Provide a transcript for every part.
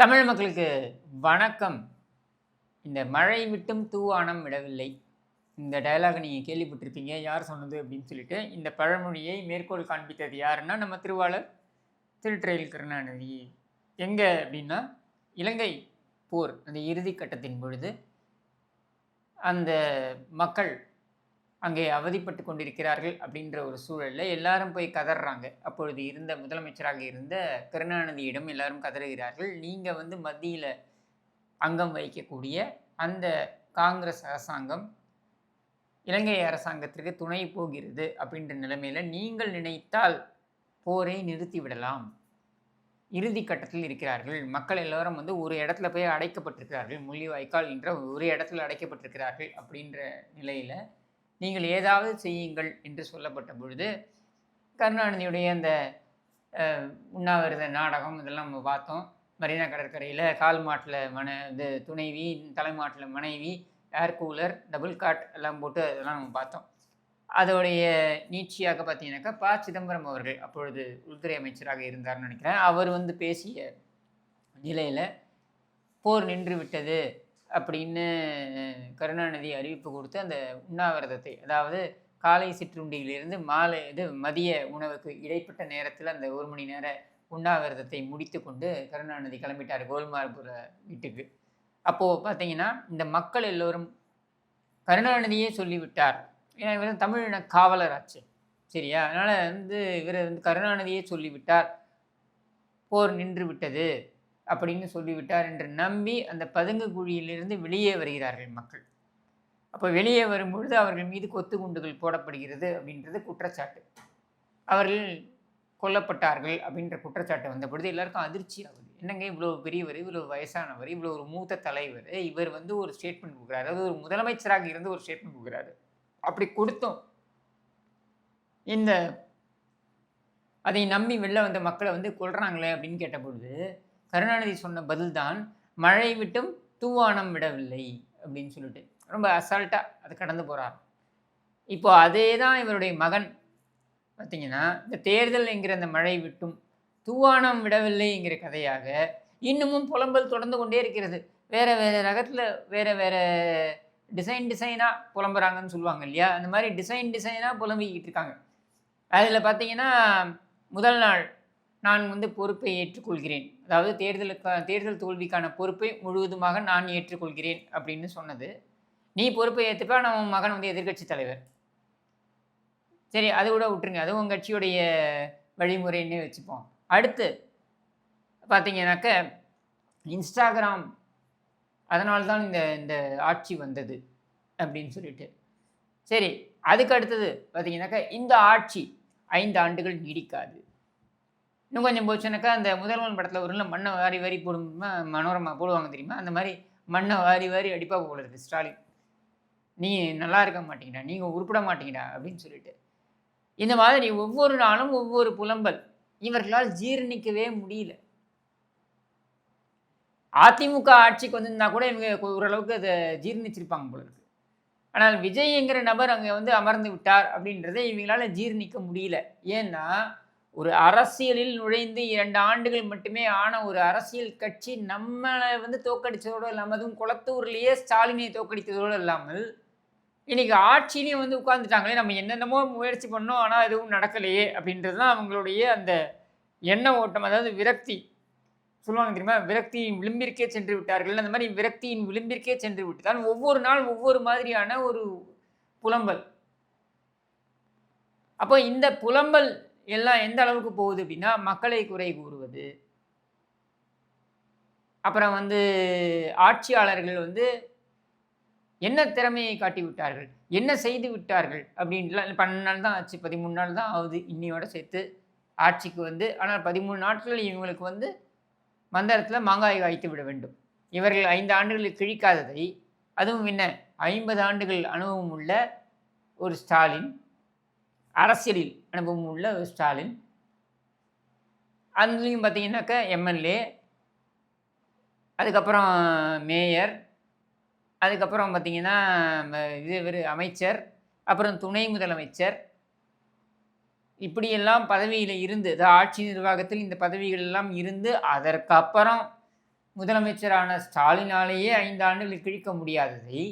தமிழ் மக்களுக்கு வணக்கம். இந்த மழை விட்டும் தூவானம் விடவில்லை. இந்த டயலாக் நீங்க கேள்விப்பட்டிருப்பீங்க. யார் சொன்னது அப்படின்னு சொல்லிட்டு. இந்த பழமொழியை மேற்கோள் காண்பித்தது யாருன்னா, நம்ம திருவாளர் திருட்டுறையில் கருணாநிதி. எங்க அப்படின்னா, இலங்கை போர் அந்த இறுதி கட்டத்தின் பொழுது, அந்த மக்கள் அங்கே அவதிப்பட்டு கொண்டிருக்கிறார்கள் அப்படின்ற ஒரு சூழல்ல எல்லாரும் போய் கதர்றாங்க. அப்பொழுது இருந்த முதலமைச்சராக இருந்த கருணாநிதியிடம் எல்லாரும் கதறுகிறார்கள். நீங்க வந்து மத்தியில அங்கம் வகிக்கக்கூடிய அந்த காங்கிரஸ் அரசாங்கம் இலங்கை அரசாங்கத்திற்கு துணை போகிறது அப்படின்ற நிலைமையில நீங்கள் நினைத்தால் போரை நிறுத்திவிடலாம். இறுதி கட்டத்தில் இருக்கிறார்கள். மக்கள் எல்லாரும் வந்து ஒரு இடத்துல போய் அடைக்கப்பட்டிருக்கிறார்கள். முள்ளிவாய்க்கால் என்ற ஒரு இடத்துல அடைக்கப்பட்டிருக்கிறார்கள் அப்படின்ற நிலையில நீங்கள் ஏதாவது செய்யுங்கள் என்று சொல்லப்பட்ட பொழுது, கருணாநிதியுடைய அந்த உண்ணாவிரத நாடகம் இதெல்லாம் நம்ம பார்த்தோம். மெரினா கடற்கரையில் கால் மாட்டில் இது துணைவி, தலைமாட்டில் மனைவி, ஏர் கூலர், டபுள் காட் எல்லாம் போட்டு அதெல்லாம் நம்ம பார்த்தோம். அதோடைய நீட்சியாக பார்த்தீங்கன்னாக்கா, சிதம்பரம் அவர்கள் அப்பொழுது உள்துறை அமைச்சராக இருந்தார்னு நினைக்கிறேன். அவர் வந்து பேசிய நிலையில் போர் நின்று விட்டது அப்படின்னு கருணாநிதி அறிவிப்பு கொடுத்து அந்த உண்ணாவிரதத்தை, அதாவது காலை சிற்றுண்டியிலிருந்து மதிய உணவுக்கு இடைப்பட்ட நேரத்தில் அந்த 1 மணி நேர உண்ணாவிரதத்தை முடித்து கொண்டு கருணாநிதி கிளம்பிட்டார் கோல்மார்புர வீட்டுக்கு. அப்போது பார்த்தீங்கன்னா, இந்த மக்கள் எல்லோரும் கருணாநிதியே சொல்லிவிட்டார். ஏன்னா இவர் தமிழின காவலர் ஆச்சு, சரியா? அதனால் வந்து இவர் வந்து கருணாநிதியே சொல்லிவிட்டார், போர் நின்று விட்டது அப்படின்னு சொல்லிவிட்டார் என்று நம்பி அந்த பதுங்கு குழியிலிருந்து வெளியே வருகிறார்கள் மக்கள். அப்போ வெளியே வரும்பொழுது அவர்கள் மீது கொத்து குண்டுகள் போடப்படுகிறது அப்படின்றது குற்றச்சாட்டு. அவர்கள் கொல்லப்பட்டார்கள் அப்படின்ற குற்றச்சாட்டு வந்த பொழுது எல்லாருக்கும் அதிர்ச்சி ஆகுது. என்னங்க இவ்வளோ பெரியவர், இவ்வளோ வயசானவர், இவ்வளோ ஒரு மூத்த தலைவர், இவர் வந்து ஒரு ஸ்டேட்மெண்ட் கொடுக்குறாரு, அதாவது ஒரு முதலமைச்சராக இருந்து ஒரு ஸ்டேட்மெண்ட் கொடுக்குறாரு. அப்படி கொடுத்தோம் இந்த அதை நம்பி வெளில வந்த மக்களை வந்து கொல்றாங்களே அப்படின்னு கேட்ட பொழுது கருணாநிதி சொன்ன பதில் தான், மழை விட்டும் தூவானம் விடவில்லை அப்படின்னு சொல்லிட்டு ரொம்ப அசால்ட்டாக அதை கடந்து போகிறார். இப்போ அதே தான் இவருடைய மகன் பார்த்தீங்கன்னா, இந்த தேர்தல் என்கிற அந்த மழை விட்டும் தூவானம் விடவில்லைங்கிற கதையாக இன்னமும் புலம்பல் தொடர்ந்து கொண்டே இருக்கிறது. வேறு வேறு ரகத்தில் வேறு வேறு டிசைனாக புலம்புறாங்கன்னு சொல்லுவாங்க இல்லையா? அந்த மாதிரி டிசைனாக புலம்பிக்கிட்டு இருக்காங்க. அதில் பார்த்தீங்கன்னா, முதல் நாள் நான் வந்து பொறுப்பை ஏற்றுக்கொள்கிறேன், அதாவது தேர்தல் தோல்விக்கான பொறுப்பை முழுவதுமாக நான் ஏற்றுக்கொள்கிறேன் அப்படின்னு சொன்னது. நீ பொறுப்பை ஏற்றுப்பா, நான் உன் மகன் வந்து எதிர்கட்சி தலைவர், சரி அதை விட விட்டுருங்க, அதுவும் உங்கள் கட்சியுடைய வழிமுறைன்னே வச்சுப்போம். அடுத்து பார்த்தீங்கன்னாக்க இன்ஸ்டாகிராம் அதனால்தான் இந்த ஆட்சி வந்தது அப்படின்னு சொல்லிட்டு, சரி அதுக்கு அடுத்தது பார்த்தீங்கன்னாக்கா இந்த ஆட்சி 5 ஆண்டுகள் நீடிக்காது. இன்னும் கொஞ்சம் போச்சுனாக்கா அந்த முதல்வன் படத்தில் ஒரு மண்ணை வாரி வாரி போடுமா மனோரமா போடுவாங்க தெரியுமா? அந்த மாதிரி மண்ணை வாரி வாரி அடிப்பா போல இருக்கு ஸ்டாலின். நீ நல்லா இருக்க மாட்டீங்கடா, நீங்கள் உருப்பிட மாட்டீங்கடா அப்படின்னு சொல்லிட்டு இந்த மாதிரி ஒவ்வொரு நாளும் ஒவ்வொரு புலம்பல் இவர்களால் ஜீரணிக்கவே முடியல. அதிமுக ஆட்சிக்கு வந்திருந்தா கூட இவங்க ஓரளவுக்கு அதை ஜீர்ணிச்சிருப்பாங்க போல இருக்கு. ஆனால் விஜய்ங்கிற நபர் அங்கே வந்து அமர்ந்து விட்டார் அப்படின்றத இவங்களால ஜீர்ணிக்க முடியல. ஏன்னா ஒரு அரசியலில் நுழைந்து 2 ஆண்டுகள் மட்டுமே ஆன ஒரு அரசியல் கட்சி நம்மளை வந்து தோக்கடித்ததோடு இல்லாமல், அதுவும் குளத்தூர்லேயே ஸ்டாலினை தோக்கடித்ததோடு இல்லாமல் இன்றைக்கி ஆட்சியிலையும் வந்து உட்காந்துட்டாங்களே, நம்ம என்னென்னமோ முயற்சி பண்ணோம் ஆனால் எதுவும் நடக்கலையே அப்படின்றது தான் அவங்களுடைய அந்த எண்ண ஓட்டம். அதாவது விரக்தி சொல்லுவாங்க தெரியுமா, விரக்தியின் விளிம்பிற்கே சென்று விட்டார்கள். அந்த மாதிரி விரக்தியின் விளிம்பிற்கே சென்று விட்டு தான் ஒவ்வொரு நாள் ஒவ்வொரு மாதிரியான ஒரு புலம்பல். அப்போ இந்த புலம்பல் எல்லாம் எந்த அளவுக்கு போகுது அப்படின்னா, மக்களை குறை கூறுவது, அப்புறம் வந்து ஆட்சியாளர்கள் வந்து என்ன திறமையை காட்டி விட்டார்கள், என்ன செய்து விட்டார்கள் அப்படின்லாம் 12 நாள் தான் ஆச்சு, 13 நாள் தான் ஆகுது இன்னையோட சேர்த்து ஆட்சிக்கு வந்து. ஆனால் 13 நாட்கள் இவங்களுக்கு வந்து மந்திரத்தில் மாங்காய் காய்த்து விட வேண்டும். இவர்கள் 5 ஆண்டுகளில் கிழிக்காததை, அதுவும் என்ன 50 ஆண்டுகள் அனுபவம் உள்ள ஒரு ஸ்டாலின், அரசியலில் அனுபவம் உள்ள ஒரு ஸ்டாலின், அதுலேயும் பார்த்தீங்கன்னாக்கா எம்எல்ஏ, அதுக்கப்புறம் மேயர், அதுக்கப்புறம் பார்த்தீங்கன்னா அமைச்சர், அப்புறம் துணை முதலமைச்சர், இப்படியெல்லாம் பதவியில் இருந்து, ஆட்சி நிர்வாகத்தில் இந்த பதவிகள் எல்லாம் இருந்து, அதற்கப்புறம் முதலமைச்சரான ஸ்டாலினாலேயே 5 ஆண்டுகள் கிழிக்க முடியாததை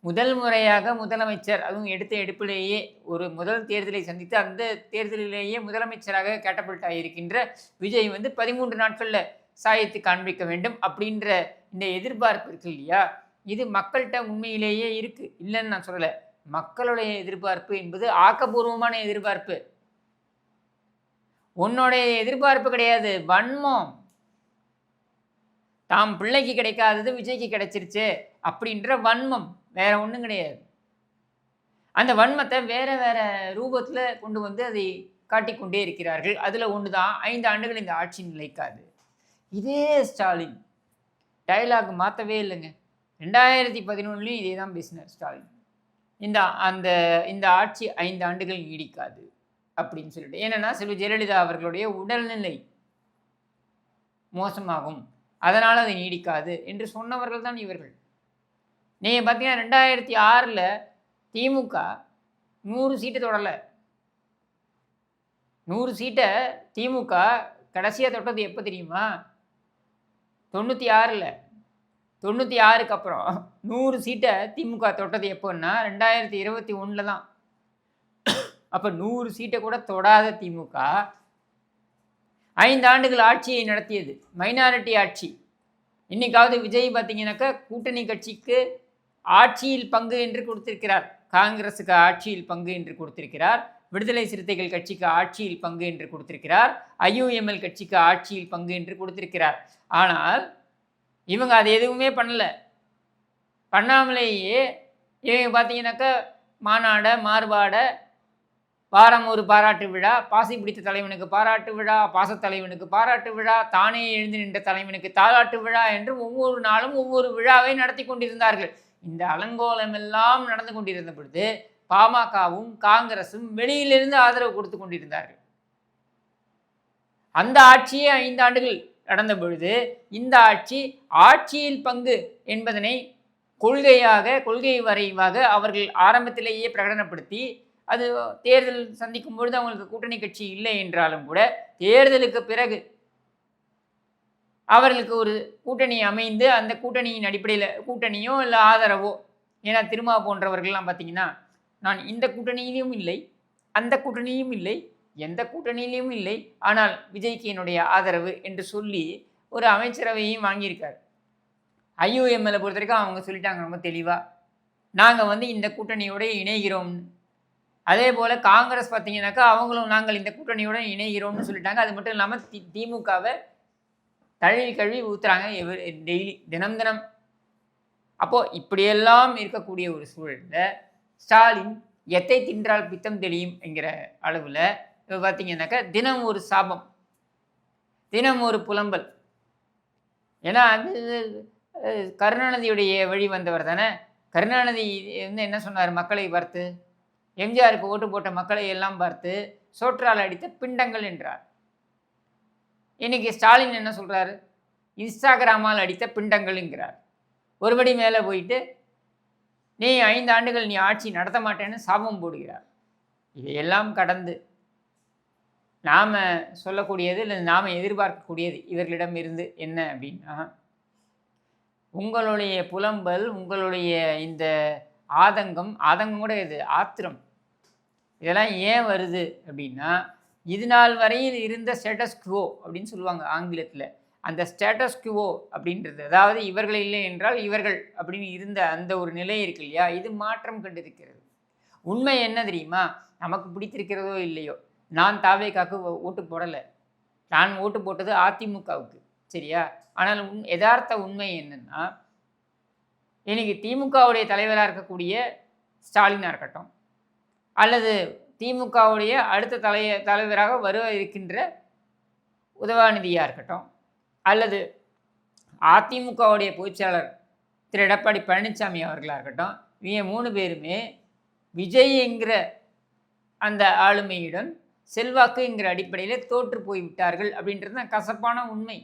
முதல் முறையாக முதலமைச்சர், அதுவும் எடுத்த எடுப்பிலேயே ஒரு முதல் தேர்தலை சந்தித்து அந்த தேர்தலிலேயே முதலமைச்சராக கேட்டபிள்ட் ஆகியிருக்கின்ற விஜய் 13 நாட்களில் சாயத்து காண்பிக்க வேண்டும் அப்படின்ற இந்த எதிர்பார்ப்பு இருக்கு இல்லையா, இது மக்கள்கிட்ட உண்மையிலேயே இருக்குது, இல்லைன்னு நான் சொல்லலை. மக்களுடைய எதிர்பார்ப்பு என்பது ஆக்கப்பூர்வமான எதிர்பார்ப்பு. உன்னுடைய எதிர்பார்ப்பு கிடையாது, வன்மம். தாம் பிள்ளைக்கு கிடைக்காதது விஜய்க்கு கிடைச்சிருச்சு அப்படின்ற வன்மம், வேற ஒன்றும் கிடையாது. அந்த வன்மத்தை வேற வேற ரூபத்தில் கொண்டு வந்து அதை காட்டிக்கொண்டே இருக்கிறார்கள். அதில் ஒன்று தான் 5 ஆண்டுகள் இந்த ஆட்சி நிலைக்காது. இதே ஸ்டாலின் டைலாக் மாற்றவே இல்லைங்க. 2011 இதே தான் பேசினார் ஸ்டாலின். இந்த ஆட்சி 5 ஆண்டுகள் நீடிக்காது அப்படின்னு சொல்லிட்டு. ஏன்னா செல்வி ஜெயலலிதா அவர்களுடைய உடல்நிலை மோசமாகும், அதனால் அது நீடிக்காது என்று சொன்னவர்கள் தான் இவர்கள். நீங்கள் பார்த்தீங்கன்னா 2006 திமுக 100 சீட்டு தொடரலை. 100 சீட்டை திமுக கடைசியாக தொட்டது எப்போ தெரியுமா? 96. 96க்கு அப்புறம் 100 சீட்டை திமுக தொட்டது எப்போன்னா 2021 தான். அப்போ 100 சீட்டை கூட தொடாத திமுக 5 ஆண்டுகள் ஆட்சியை நடத்தியது, மைனாரிட்டி ஆட்சி. இன்னைக்காவது விஜய் பார்த்தீங்கன்னாக்கா கூட்டணி கட்சிக்கு ஆட்சியில் பங்கு என்று கொடுத்திருக்கிறார், காங்கிரஸுக்கு ஆட்சியில் பங்கு என்று கொடுத்திருக்கிறார், விடுதலை சிறுத்தைகள் கட்சிக்கு ஆட்சியில் பங்கு என்று கொடுத்திருக்கிறார், IUML கட்சிக்கு ஆட்சியில் பங்கு என்று கொடுத்திருக்கிறார். ஆனால் இவங்க அது எதுவுமே பண்ணலை. பண்ணாமலேயே இவங்க பார்த்தீங்கன்னாக்கா மாநாட மாறுபாட, வாரம் ஒரு பாராட்டு விழா, பாசி பிடித்த தலைவனுக்கு பாராட்டு விழா, பாசத்தலைவனுக்கு பாராட்டு விழா, தானே எழுந்து நின்ற தலைவனுக்கு தாலாட்டு விழா என்று ஒவ்வொரு நாளும் ஒவ்வொரு விழாவை நடத்தி கொண்டிருந்தார்கள். இந்த அலங்கோலமெல்லாம் நடந்து கொண்டிருந்த பொழுது பாமகவும் காங்கிரசும் வெளியிலிருந்து ஆதரவு கொடுத்து கொண்டிருந்தார்கள். அந்த ஆட்சியே 5 ஆண்டுகள் நடந்த பொழுது இந்த ஆட்சியில் பங்கு என்பதனை கொள்கை வரைவாக அவர்கள் ஆரம்பத்திலேயே பிரகடனப்படுத்தி, அது தேர்தல் சந்திக்கும் பொழுது அவங்களுக்கு கூட்டணி கட்சி இல்லை என்றாலும் கூட தேர்தலுக்கு பிறகு அவர்களுக்கு ஒரு கூட்டணி அமைந்து அந்த கூட்டணியின் அடிப்படையில் கூட்டணியோ இல்லை ஆதரவோ, ஏன்னா திருமா போன்றவர்கள்லாம் பார்த்தீங்கன்னா நான் இந்த கூட்டணியிலும் இல்லை, அந்த கூட்டணியும் இல்லை, எந்த கூட்டணியிலையும் இல்லை, ஆனால் விஜய்க்கு என்னுடைய ஆதரவு என்று சொல்லி ஒரு அமைச்சரவையும் வாங்கியிருக்கார். IUML பொறுத்த வரைக்கும் அவங்க சொல்லிட்டாங்க ரொம்ப தெளிவாக, நாங்கள் இந்த கூட்டணியோட இணைகிறோம்னு. அதே போல் காங்கிரஸ் பார்த்தீங்கன்னாக்கா அவங்களும் நாங்கள் இந்த கூட்டணியோட இணைகிறோம்னு சொல்லிட்டாங்க. அது மட்டும் இல்லாமல் திமுகவை கழுவி ஊற்றுறாங்க டெய்லி, தினம். அப்போது இப்படியெல்லாம் இருக்கக்கூடிய ஒரு சூழலில் ஸ்டாலின் எத்தை தின்றால் பித்தம் தெளியும் என்கிற அளவில் இப்போ பார்த்தீங்கன்னாக்கா தினம் ஒரு சாபம், தினம் ஒரு புலம்பல். ஏன்னா அது கருணாநிதியுடைய வழி வந்தவர் தானே. கருணாநிதி என்ன சொன்னார்? மக்களை பார்த்து, எம்ஜிஆருக்கு ஓட்டு போட்ட மக்களை எல்லாம் பார்த்து சோற்றால் அடித்த பிண்டங்கள் என்றார். இன்னைக்கு ஸ்டாலின் என்ன சொல்கிறாரு? இன்ஸ்டாகிராமால் அடித்த பிண்டங்கள் என்கிறார். ஒருபடி மேலே போயிட்டு நீ 5 ஆண்டுகள் நீ ஆட்சி நடத்த மாட்டேன்னு சாபம் போடுகிறார். இதையெல்லாம் கடந்து நாம் சொல்லக்கூடியது இல்லை நாம் எதிர்பார்க்கக்கூடியது இவர்களிடம் இருந்து என்ன அப்படின்னா, உங்களுடைய புலம்பல், உங்களுடைய இந்த ஆதங்கம் கூட இது ஆத்திரம், இதெல்லாம் ஏன் வருது அப்படின்னா, இது நாள் வரையில் இருந்த ஸ்டேட்டஸ் குவோ அப்படின்னு சொல்லுவாங்க ஆங்கிலத்தில். அந்த ஸ்டேட்டஸ் குவோ அப்படின்றது, அதாவது இவர்கள் இல்லை என்றால் இவர்கள் அப்படின்னு இருந்த அந்த ஒரு நிலை இருக்கு இல்லையா, இது மாற்றம் கண்டிருக்கிறது. உண்மை என்ன தெரியுமா? நமக்கு பிடித்திருக்கிறதோ இல்லையோ, நான் தாவேக்காக்கு ஓட்டு போடலை, நான் ஓட்டு போட்டது அதிமுகவுக்கு, சரியா? ஆனால் யதார்த்த உண்மை என்னன்னா, இன்னைக்கு திமுகவுடைய தலைவராக இருக்கக்கூடிய ஸ்டாலினாக இருக்கட்டும், அல்லது திமுகவுடைய அடுத்த தலைவராக வர இருக்கின்ற உதயநிதியாக இருக்கட்டும், அல்லது அதிமுகவுடைய பொதுச்செயலாளர் திரு எடப்பாடி பழனிசாமி அவர்களாக இருக்கட்டும், இவங்க 3 பேருமே விஜய் என்கிற அந்த ஆளுமையுடன் செல்வாக்குங்கிற அடிப்படையில் தோற்று போய்விட்டார்கள் அப்படின்றது தான் கசப்பான உண்மை.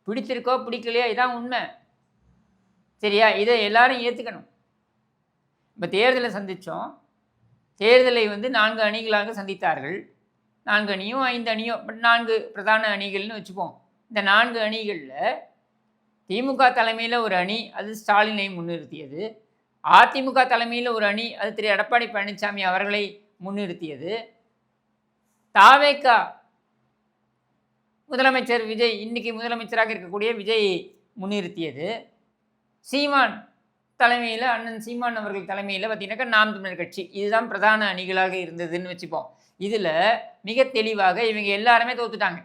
பிடித்திருக்கோ பிடிக்கலையோ இதான் உண்மை, சரியா? இதை எல்லாரும் ஏற்றுக்கணும். இப்போ தேர்தலை சந்தித்தோம், தேர்தலை 4 அணிகளாக சந்தித்தார்கள். 4 அணியோ 5 அணியோ, பட் 4 பிரதான அணிகள்னு வச்சுப்போம். இந்த 4 அணிகளில் திமுக தலைமையில் ஒரு அணி அது ஸ்டாலினை முன்னிறுத்தியது. அதிமுக தலைமையில் ஒரு அணி அது திரு எடப்பாடி பழனிசாமி அவர்களை முன்னிறுத்தியது. தாவேகா முதலமைச்சர் விஜய், இன்னைக்கு முதலமைச்சராக இருக்கக்கூடிய விஜய் முன்னிறுத்தியது. சீமான் தலைமையில், அண்ணன் சீமான் அவர்கள் தலைமையில் பார்த்தீங்கன்னாக்கா நாம் தமிழர் கட்சி, இதுதான் பிரதான அணிகளாக இருந்ததுன்னு வச்சுப்போம். இதில் மிக தெளிவாக இவங்க எல்லாருமே தோத்துட்டாங்க.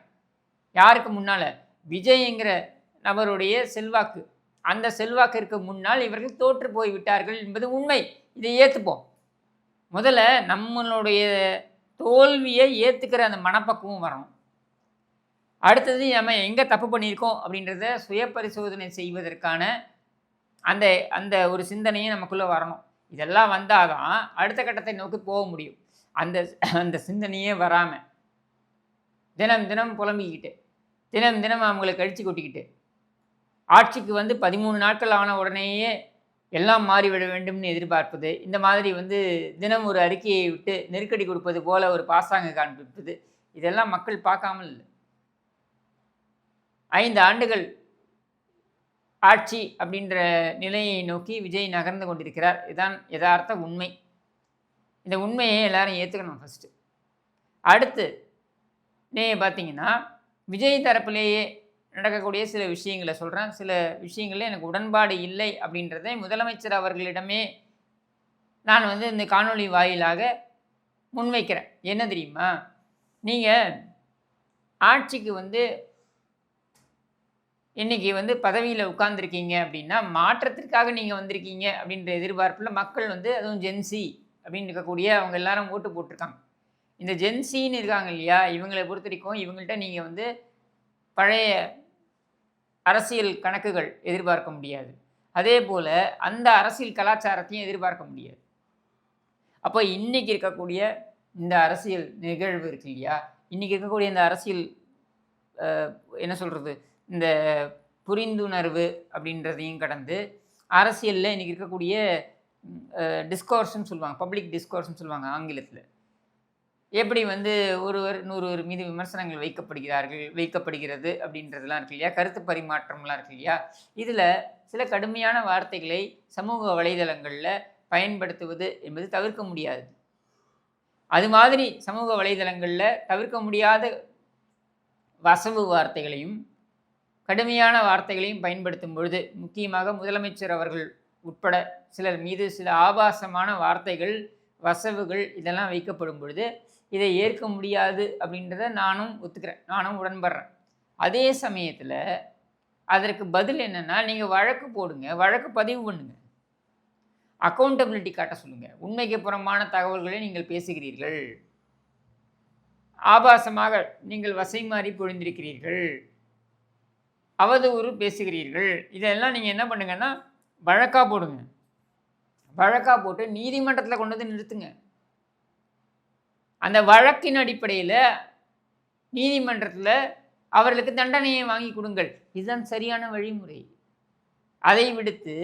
யாருக்கு முன்னால்? விஜய்ங்கிற நபருடைய செல்வாக்கு, அந்த செல்வாக்கிற்கு முன்னால் இவர்கள் தோற்று போய் விட்டார்கள் என்பது உண்மை. இதை ஏற்றுப்போம். முதல்ல நம்மளுடைய தோல்வியை ஏற்றுக்கிற அந்த மனப்பக்குவம் வரணும். அடுத்தது நம்ம எங்கே தப்பு பண்ணியிருக்கோம் அப்படின்றத சுய பரிசோதனை செய்வதற்கான அந்த அந்த ஒரு சிந்தனையும் நமக்குள்ளே வரணும். இதெல்லாம் வந்தால் தான் அடுத்த கட்டத்தை நோக்கி போக முடியும். அந்த அந்த சிந்தனையே வராமல் தினம் தினம் புலம்பிக்கிட்டு, தினம் தினம் அவங்களை கழிச்சு கொட்டிக்கிட்டு, ஆட்சிக்கு வந்து 13 நாட்கள் ஆன உடனேயே எல்லாம் மாறிவிட வேண்டும்னு எதிர்பார்ப்பது, இந்த மாதிரி வந்து தினம் ஒரு அறிக்கையை விட்டு நெருக்கடி கொடுப்பது போல ஒரு பாசாங்க காண்பிப்பது, இதெல்லாம் மக்கள் பார்க்காமல் இல்லை. 5 ஆண்டுகள் ஆட்சி அப்படின்ற நிலையை நோக்கி விஜய் நகர்ந்து கொண்டிருக்கிறார். இதுதான் யதார்த்த உண்மை. இந்த உண்மையை எல்லாரும் ஏற்றுக்கணும் ஃபஸ்ட்டு. அடுத்து நீங்கள் பார்த்தீங்கன்னா விஜய் தரப்பிலேயே நடக்கக்கூடிய சில விஷயங்களை சொல்கிறேன். சில விஷயங்களில் எனக்கு உடன்பாடு இல்லை அப்படின்றதை முதலமைச்சர் அவர்களிடமே நான் வந்து இந்த காணொளி வாயிலாக முன்வைக்கிறேன். என்ன தெரியுமா? நீங்கள் ஆட்சிக்கு வந்து இன்றைக்கி வந்து பதவியில் உட்கார்ந்துருக்கீங்க அப்படின்னா மாற்றத்திற்காக நீங்கள் வந்திருக்கீங்க அப்படின்ற எதிர்பார்ப்பில் மக்கள் வந்து, அதுவும் ஜென்சி அப்படின்னு இருக்கக்கூடிய அவங்க எல்லாரும் ஓட்டு போட்டிருக்காங்க. இந்த ஜென்சின்னு இருக்காங்க இல்லையா, இவங்களை பொறுத்த வரைக்கும் இவங்கள்ட்ட நீங்கள் வந்து பழைய அரசியல் கணக்குகள் எதிர்பார்க்க முடியாது. அதே போல் அந்த அரசியல் கலாச்சாரத்தையும் எதிர்பார்க்க முடியாது. அப்போ இன்றைக்கி இருக்கக்கூடிய இந்த அரசியல் நிகழ்வு இருக்கு இல்லையா, இன்றைக்கி இருக்கக்கூடிய இந்த அரசியல் என்ன சொல்கிறது, இந்த புரிந்துணர்வு அப்படின்றதையும் கடந்து அரசியலில் இன்றைக்கி இருக்கக்கூடிய டிஸ்கோர்ஸ்ன்னு சொல்லுவாங்க, பப்ளிக் டிஸ்கோர்ஸ்ன்னு சொல்லுவாங்க ஆங்கிலத்தில். எப்படி வந்து ஒருவர் இன்னொருவர் மீது விமர்சனங்கள் வைக்கப்படுகிறது அப்படின்றதுலாம் இருக்கு இல்லையா, கருத்து பரிமாற்றம்லாம் இருக்கு இல்லையா, இதில் சில கடுமையான வார்த்தைகளை சமூக வலைதளங்களில் பயன்படுத்துவது என்பது தவிர்க்க முடியாது. அது மாதிரி சமூக வலைதளங்களில் தவிர்க்க முடியாத வசவு வார்த்தைகளையும் கடுமையான வார்த்தைகளையும் பயன்படுத்தும் பொழுது, முக்கியமாக முதலமைச்சர் அவர்கள் உட்பட சிலர் மீது சில ஆபாசமான வார்த்தைகள், வசவுகள் இதெல்லாம் வைக்கப்படும் பொழுது இதை ஏற்க முடியாது அப்படின்றத நானும் ஒத்துக்கிறேன், நானும் உடன்படுறேன். அதே சமயத்தில் அதற்கு பதில் என்னென்னா, நீங்கள் வழக்கு போடுங்க, வழக்கு பதிவு பண்ணுங்க, அக்கௌண்டபிலிட்டி காட்ட சொல்லுங்கள். உண்மைக்கு புறம்பான தகவல்களை நீங்கள் பேசுகிறீர்கள், ஆபாசமாக நீங்கள் வசை மாறி பொழிந்திருக்கிறீர்கள், அவதூறு பேசுகிறீர்கள், இதெல்லாம் நீங்கள் என்ன பண்ணுங்கன்னா வழக்காக போடுங்க. வழக்காக போட்டு நீதிமன்றத்தில் கொண்டு வந்து நிறுத்துங்க. அந்த வழக்கின் அடிப்படையில் நீதிமன்றத்தில் அவர்களுக்கு தண்டனையை வாங்கி கொடுங்கள். இதுதான் சரியான வழிமுறை. அதை விடுத்து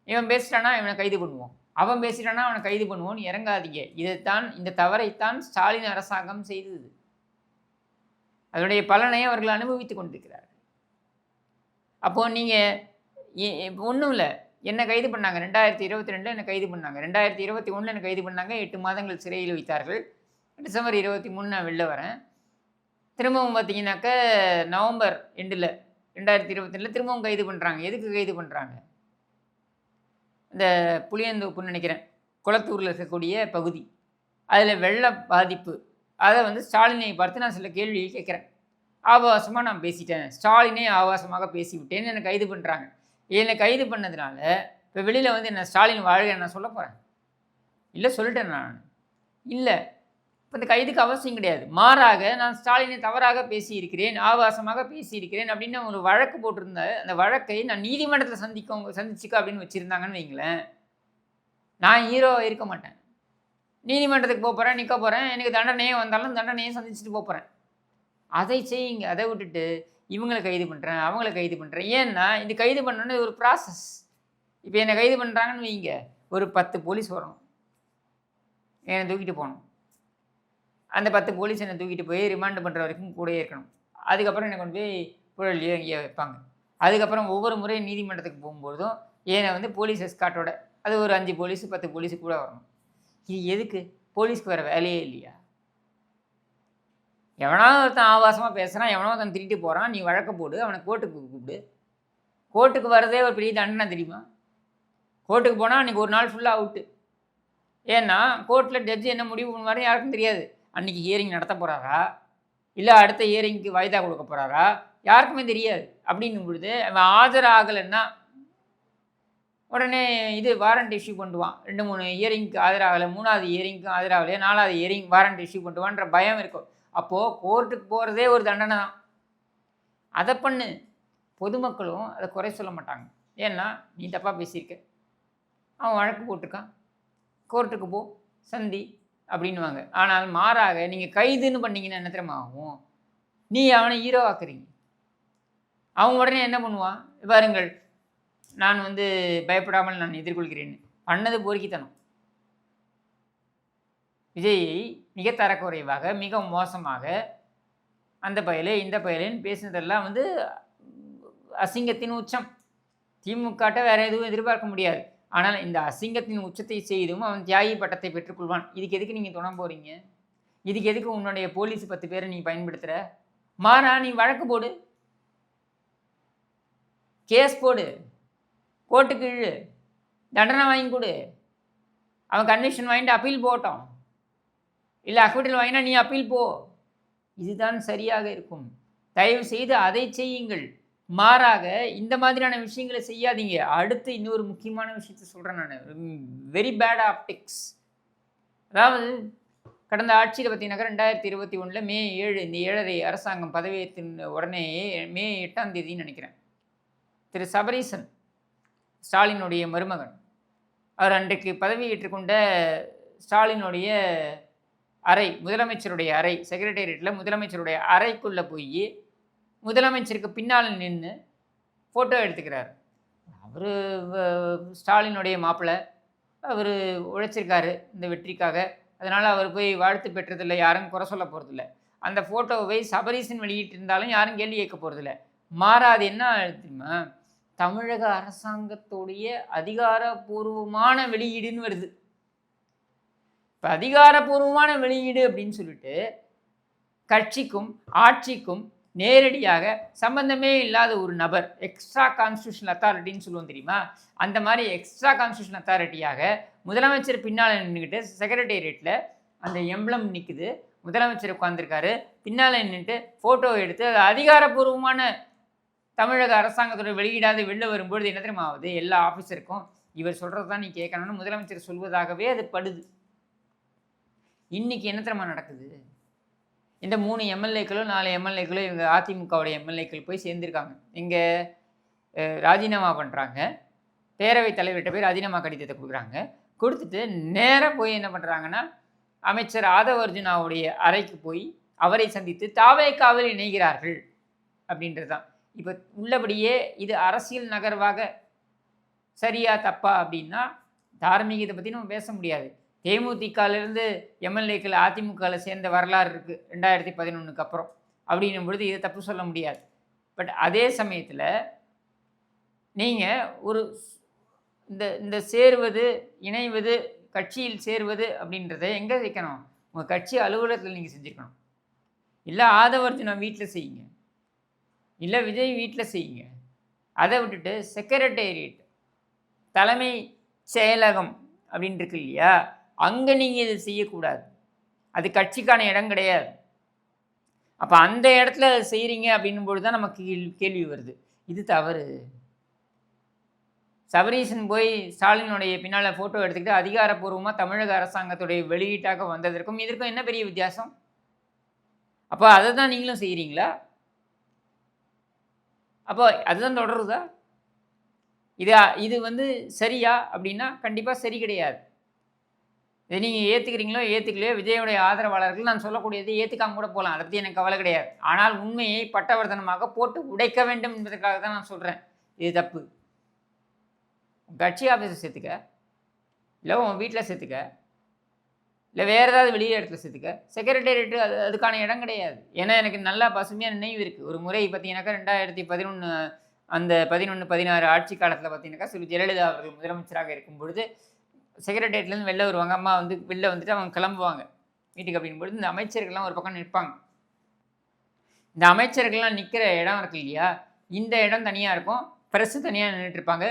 இவன் பேசிட்டானா இவனை கைது பண்ணுவோம், அவன் பேசிட்டானா அவனை கைது பண்ணுவோன்னு இறங்காதீங்க. இதைத்தான், இந்த தவறைத்தான் ஸ்டாலின் அரசாங்கம் செய்தது. அதனுடைய பலனை அவர்கள் அனுபவித்து கொண்டிருக்கிறார்கள். அப்போது நீங்கள் ஒன்றும் இல்லை, என்னை கைது பண்ணாங்க 2022 என்னை கைது பண்ணாங்க, 2021 என்னை கைது பண்ணாங்க, 8 மாதங்கள் சிறையில் வைத்தார்கள். டிசம்பர் 23 நான் வெளில வரேன். திரும்பவும் பார்த்தீங்கன்னாக்க நவம்பர் எண்டில் 2022 திரும்பவும் கைது பண்ணுறாங்க. எதுக்கு கைது பண்ணுறாங்க? இந்த புளியந்தோப்புன்னு நினைக்கிறேன், குளத்தூரில் இருக்கக்கூடிய பகுதி, அதில் வெள்ள பாதிப்பு, அதை வந்து ஸ்டாலினை பார்த்து நான் சில கேள்வியை கேட்குறேன். ஆபாசமாக நான் பேசிட்டேன், ஸ்டாலினே ஆபாசமாக பேசிவிட்டேன்னு என்னை கைது பண்ணுறாங்க. என்னை கைது பண்ணதுனால இப்போ வெளியில் வந்து என்ன ஸ்டாலின் வாழ்க நான் சொல்ல போகிறேன்? இல்லை, சொல்லிட்டேன் நான். இல்லை, இப்போ இந்த கைதுக்கு அவசியம் கிடையாது. மாறாக நான் ஸ்டாலினை தவறாக பேசியிருக்கிறேன், ஆபாசமாக பேசியிருக்கிறேன் அப்படின்னு ஒரு வழக்கு போட்டிருந்த அந்த வழக்கை நான் நீதிமன்றத்தில் சந்திச்சுக்க அப்படின்னு வச்சுருந்தாங்கன்னு வைங்களேன், நான் ஹீரோவாக இருக்க மாட்டேன். நீதிமன்றத்துக்கு போக போகிறேன், நிற்க போகிறேன், எனக்கு தண்டனையே வந்தாலும் தண்டனையே சந்திச்சுட்டு போகிறேன். அதை செய்யுங்க. அதை விட்டுட்டு இவங்களை கைது பண்ணுறேன், அவங்கள கைது பண்ணுறேன். ஏன்னா இந்த கைது பண்ணணுன்னு ஒரு ப்ராசஸ். இப்போ என்னை கைது பண்ணுறாங்கன்னு வைங்க, ஒரு 10 போலீஸ் வரணும், என்னை தூக்கிட்டு போகணும். அந்த 10 போலீஸ் என்னை தூக்கிட்டு போய் ரிமாண்ட் பண்ணுற வரைக்கும் கூடயே இருக்கணும். அதுக்கப்புறம் என்னை கொண்டு போய் புழலியோ இங்கே வைப்பாங்க. அதுக்கப்புறம் ஒவ்வொரு முறையும் நீதிமன்றத்துக்கு போகும்போதும் ஏனை வந்து போலீஸ் எஸ்கார்ட்டோட, அது ஒரு 5 போலீஸ் 10 போலீஸ் கூட வரணும். இது எதுக்கு? போலீஸ்க்கு வேறு வேலையே இல்லையா? எவனாவது ஒருத்தன் ஆபாசமாக பேசுகிறான், எவனோ ஒருத்தன் திருட்டு போகிறான், நீ வழக்க போடு, அவனை கோர்ட்டுக்கு கூப்பிடு. கோர்ட்டுக்கு வரதே ஒரு பெரிய தண்டனை தெரியுமா? கோர்ட்டுக்கு போனால் அன்றைக்கி ஒரு நாள் ஃபுல்லாக அவுட்டு. ஏன்னா கோர்ட்டில் ஜட்ஜி என்ன முடிவு பண்ணுவாரு யாருக்கும் தெரியாது. அன்றைக்கி ஹியரிங் நடத்த போகிறாரா, இல்லை அடுத்த ஹியரிங்க்கு வாய்தா கொடுக்க போகிறாரா, யாருக்குமே தெரியாது. அப்படின்னும் பொழுது அவன் ஆஜராகலைன்னா உடனே இது வாரண்ட் இஷ்யூ பண்ணுவான். 2-3 ஹியரிங்க்கு ஆஜராகலை, 3வது ஹியரிங்க்கும் ஆஜராகலையே, 4வது ஹியரிங் வாரண்ட் இஷ்யூ பண்ணுவான்ற பயம் இருக்கும். அப்போது கோர்ட்டுக்கு போகிறதே ஒரு தண்டனை தான். அதை பண்ணு. பொதுமக்களும் அதை குறை சொல்ல மாட்டாங்க. ஏன்னா நீ தப்பாக பேசியிருக்க, அவன் வழக்கு போட்டிருக்கான், கோர்ட்டுக்கு போ, சந்தி அப்படின்வாங்க. ஆனால் மாறாக நீங்கள் கைதுன்னு பண்ணிங்கன்னா என்ன தெரியுமா ஆகும்? நீ அவனை ஹீரோ ஆக்குறீங்க. அவன் உடனே என்ன பண்ணுவான்? பாருங்கள், நான் வந்து பயப்படாமல் நான் எதிர்கொள்கிறேன். பண்ணது பொறுக்கித்தனம். விஜயை மிக தரக்குறைவாக, மிக மோசமாக அந்த பயலே இந்த பயலேன்னு பேசினதெல்லாம் வந்து அசிங்கத்தின் உச்சம். திமுகட்ட வேறு எதுவும் எதிர்பார்க்க முடியாது. ஆனால் இந்த அசிங்கத்தின் உச்சத்தை செய்தும் அவன் தியாகி பட்டத்தை பெற்றுக்கொள்வான். இதுக்கு எதுக்கு நீங்கள் துணை போகிறீங்க? இதுக்கு எதுக்கு உன்னுடைய போலீஸ் 10 பேரை நீ பயன்படுத்துகிற? மாறா நீ வழக்கு போடு, கேஸ் போடு, கோர்ட்டுக்கு இழு, தண்டனை வாங்கி கொடு. அவன் கன்விக்ஷன் வாங்கிட்டு அப்பீல் போட்டோம், இல்லை அக்விட்டல் வாங்கினா நீ அப்பீல் போ. இதுதான் சரியாக இருக்கும். தயவு செய்து அதை செய்யுங்கள். மாறாக இந்த மாதிரியான விஷயங்களை செய்யாதீங்க. அடுத்து இன்னொரு முக்கியமான விஷயத்த சொல்கிறேன் நான். Very bad optics. அதாவது கடந்த ஆட்சியில் பார்த்தீங்கன்னாக்கா 2021 மே 7 இந்த 7.5 அரசாங்கம் பதவியேற்றின் உடனே மே 8ஆம் தேதின்னு நினைக்கிறேன், திரு சபரீசன், ஸ்டாலினுடைய மருமகன், அவர் அன்றைக்கு பதவியேற்றுக்கொண்ட ஸ்டாலினுடைய அறை, முதலமைச்சருடைய அறை, செக்ரட்டேரியட்டில் முதலமைச்சருடைய அறைக்குள்ளே போய் முதலமைச்சருக்கு பின்னால் நின்று ஃபோட்டோ எடுத்துக்கிறார். அவர் ஸ்டாலினுடைய மாப்பிள்ளை, அவர் உழைச்சிருக்காரு இந்த வெற்றிக்காக, அதனால் அவர் போய் வாழ்த்து பெற்றதில்லை, யாரும் குறை சொல்ல போகிறதில்ல. அந்த ஃபோட்டோவை சபரீசன் வெளியிட்டிருந்தாலும் யாரும் கேள்வி கேட்க போகிறதில்ல. மாறாது என்ன தெரியுமா? தமிழக அரசாங்கத்துடைய அதிகாரப்பூர்வமான வெளியீடுன்னு வருது. இப்போ அதிகாரப்பூர்வமான வெளியீடு அப்படின்னு சொல்லிட்டு கட்சிக்கும் ஆட்சிக்கும் நேரடியாக சம்பந்தமே இல்லாத ஒரு நபர், எக்ஸ்ட்ரா கான்ஸ்டியூஷனல் அத்தாரிட்டின்னு சொல்லுவோம் தெரியுமா? அந்த மாதிரி எக்ஸ்ட்ரா கான்ஸ்டியூஷனல் அத்தாரிட்டியாக முதலமைச்சர் பின்னால் நின்றுக்கிட்டு, செக்ரட்டேரியட்டில் அந்த எம்ப்ளம் நிற்குது, முதலமைச்சர் உட்காந்துருக்காரு, பின்னால் நின்றுட்டு ஃபோட்டோ எடுத்து அது அதிகாரப்பூர்வமான தமிழக அரசாங்கத்தோட வெளியிடாத வெளில வரும்பொழுது என்ன தெரியுமா ஆகுது? எல்லா ஆஃபீஸருக்கும் இவர் சொல்கிறது தான் நீ கேட்கணும்னு முதலமைச்சர் சொல்வதாகவே அது படுது. இன்றைக்கி என்ன தெரியுமா நடக்குது? இந்த 3 எம்எல்ஏக்களும் 4 எம்எல்ஏக்களும் இவங்க அதிமுகவுடைய எம்எல்ஏக்கள் போய் சேர்ந்துருக்காங்க. இங்கே ராஜினாமா பண்ணுறாங்க, பேரவைத் தலைவர்கிட்ட போய் ராஜினாமா கடிதத்தை கொடுக்குறாங்க. கொடுத்துட்டு நேராக போய் என்ன பண்ணுறாங்கன்னா, அமைச்சர் ஆதவ அர்ஜுனாவுடைய அறைக்கு போய் அவரை சந்தித்து தாவேகாவில் இணைகிறார்கள் அப்படின்றது தான். இப்போ உள்ளபடியே இது அரசியல் நகர்வாக சரியா தப்பா அப்படின்னா தார்மீகத்தை பற்றி நம்ம பேச முடியாது. தேமுதிகலேருந்து எம்எல்ஏக்கள் அதிமுகவில் சேர்ந்த வரலாறு இருக்குது 2011க்கு அப்புறம். அப்படின்னும் பொழுது இதை தப்பு சொல்ல முடியாது. பட் அதே சமயத்தில் நீங்கள் ஒரு இந்த சேருவது, இணைவது, கட்சியில் சேருவது அப்படின்றத எங்கே வைக்கணும்? உங்கள் கட்சி அலுவலகத்தில் நீங்கள் செஞ்சுருக்கணும். இல்லை ஆதவர்ஜுனா வீட்டில் செய்யுங்க, இல்லை விஜய் வீட்டில் செய்யுங்க. அதை விட்டுட்டு செக்ரட்டேரியட், தலைமை செயலகம் அப்படின்னு இருக்கு இல்லையா, அங்கே நீங்கள் இதை செய்யக்கூடாது. அது கட்சிக்கான இடம் கிடையாது. அப்போ அந்த இடத்துல அதை செய்கிறீங்க அப்படின்னும்போது தான் நமக்கு கேள்வி வருது. இது தவறு. சபரீசன் போய் ஸ்டாலினுடைய பின்னால் ஃபோட்டோ எடுத்துக்கிட்டு அதிகாரப்பூர்வமாக தமிழக அரசாங்கத்துடைய வெளியீட்டாக வந்ததற்கும் இதற்கும் என்ன பெரிய வித்தியாசம்? அப்போ அதை தான் நீங்களும் செய்கிறீங்களா? அப்போ அதுதான் தொடருதா? இது வந்து சரியா அப்படின்னா கண்டிப்பாக சரி கிடையாது. இதை நீங்கள் ஏற்றுக்கிறீங்களோ ஏற்றுக்கலையோ, விஜயோடைய ஆதரவாளர்கள் நான் சொல்லக்கூடியது ஏற்றுக்காம கூட போகலாம், அதை பற்றி எனக்கு கவலை கிடையாது. ஆனால் உண்மையை பட்டவர்த்தனமாக போட்டு உடைக்க வேண்டும் என்பதற்காக தான் நான் சொல்கிறேன். இது தப்பு. கட்சி ஆஃபீஸை சேர்த்துக்க, இல்லை உன் வீட்டில் சேர்த்துக்க, இல்லை வேறு ஏதாவது வெளியே இடத்துல சேர்த்துக்க. செக்ரட்டேரியட்டு அதுக்கான இடம் கிடையாது. ஏன்னா எனக்கு நல்லா பசுமையாக நினைவு இருக்குது. ஒரு முறை பார்த்தீங்கன்னாக்கா 2011 அந்த 11, 16 ஆட்சி காலத்தில பார்த்தீங்கன்னாக்கா, செல்வி ஜெயலலிதா அவர்கள் முதலமைச்சராக இருக்கும் பொழுது, செக்ரட்டேரியட்லேருந்து வெளில வருவாங்க. அம்மா வந்து வெளில வந்துட்டு அவங்க கிளம்புவாங்க வீட்டுக்கு அப்படிங்கும்பொழுது, இந்த அமைச்சர்கள்லாம் ஒரு பக்கம் நிற்பாங்க. இந்த அமைச்சர்கள்லாம் நிக்கிற இடம் இருக்கு இல்லையா? இந்த இடம் தனியா இருக்கும். பிரஸ் தனியா நின்னுட்டுருப்பாங்க.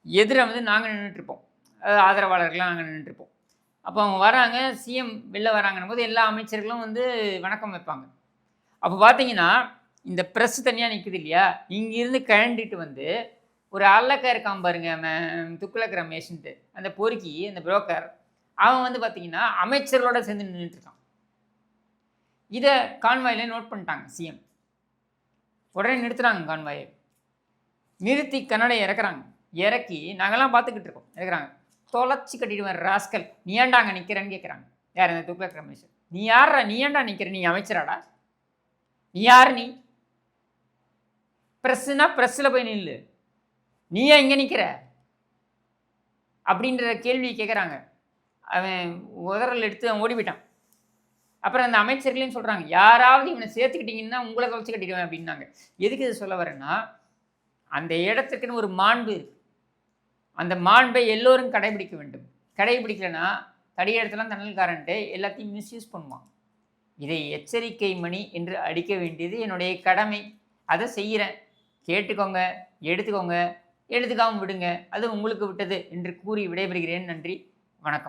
எதிர வந்து நாங்க நின்னுட்டுருப்போம். ஆதரவாளர்கள்லாம் நாங்க நின்னுட்டுருப்போம். அப்போ அவங்க வராங்க, சிஎம் வெளில வராங்கன்னும்போது எல்லா அமைச்சர்களும் வந்து வணக்கம் வைப்பாங்க. அப்போ பார்த்தீங்கன்னா, இந்த பிரஸ் தனியா நிக்குது இல்லையா? இங்கிருந்து கிளம்பிட்டு வந்து ஒரு அல்லக்கா இருக்கான் பாருங்க, துக்ளக் ரமேஷ்ன்ட்டு. அந்த பொறுக்கி, அந்த புரோக்கர், அவன் வந்து பார்த்தீங்கன்னா, அமைச்சர்களோட சேர்ந்து நின்னுட்டு இருக்கான். இத கான்வாய்ல நோட் பண்ணிட்டாங்க சிஎம். உடனே நிறுத்துறாங்க கான்வாய. நிறுத்தி கன்னடைய இறக்குறாங்க. இறக்கி நாங்கலாம் பார்த்துக்கிட்டு இருக்கோம். இறக்குறாங்க. தொலைச்சு கட்டிடுவேன் ராஸ்கல். நீ ஏன்டா அங்க நிக்கிறன்னு கேட்குறாங்க. யார் இந்த துக்ளக் ரமேஷ். நீ யார்றா? நீ ஏன்டா நிக்கிற? நீ அமைச்சராடா? நீ யாரு நீ? பிரஸ்ஸுனா பிரஸ்ல போய் நில்லு. நீ ஏன் இங்க நிக்கிற? அப்படின்ற கேள்விய கேட்குறாங்க. அவன் உதறல் எடுத்து அவன் ஓடி போயிட்டான். அப்புறம் அந்த அமைச்சர்களையும் சொல்றாங்க, யாராவது இவனை சேர்த்துக்கிட்டீங்கன்னா உங்கள தொலைச்சு கட்டிடுவேன் அப்படின்னாங்க. எதுக்கு இத சொல்ல வரேன்னா, அந்த இடத்துக்குன்னு ஒரு மாண்பு இருக்கு. அந்த மாண்பை எல்லோரும் கடைபிடிக்க வேண்டும். கடைபிடிக்கலனா, தடியெடுத்தலாம் தணல்காரன்ட்டு எல்லாத்தையும் மிஸ்யூஸ் பண்ணுவான். இதை எச்சரிக்கை மணி என்று அடிக்க வேண்டியது என்னுடைய கடமை. அத செய்றேன். கேட்டுக்கோங்க, எடுத்துக்கோங்க, எடுத்துக்காம விடுங்க. அது உங்களுக்கு விட்டது என்று கூறி விடைபெறுகிறேன். நன்றி, வணக்கம்.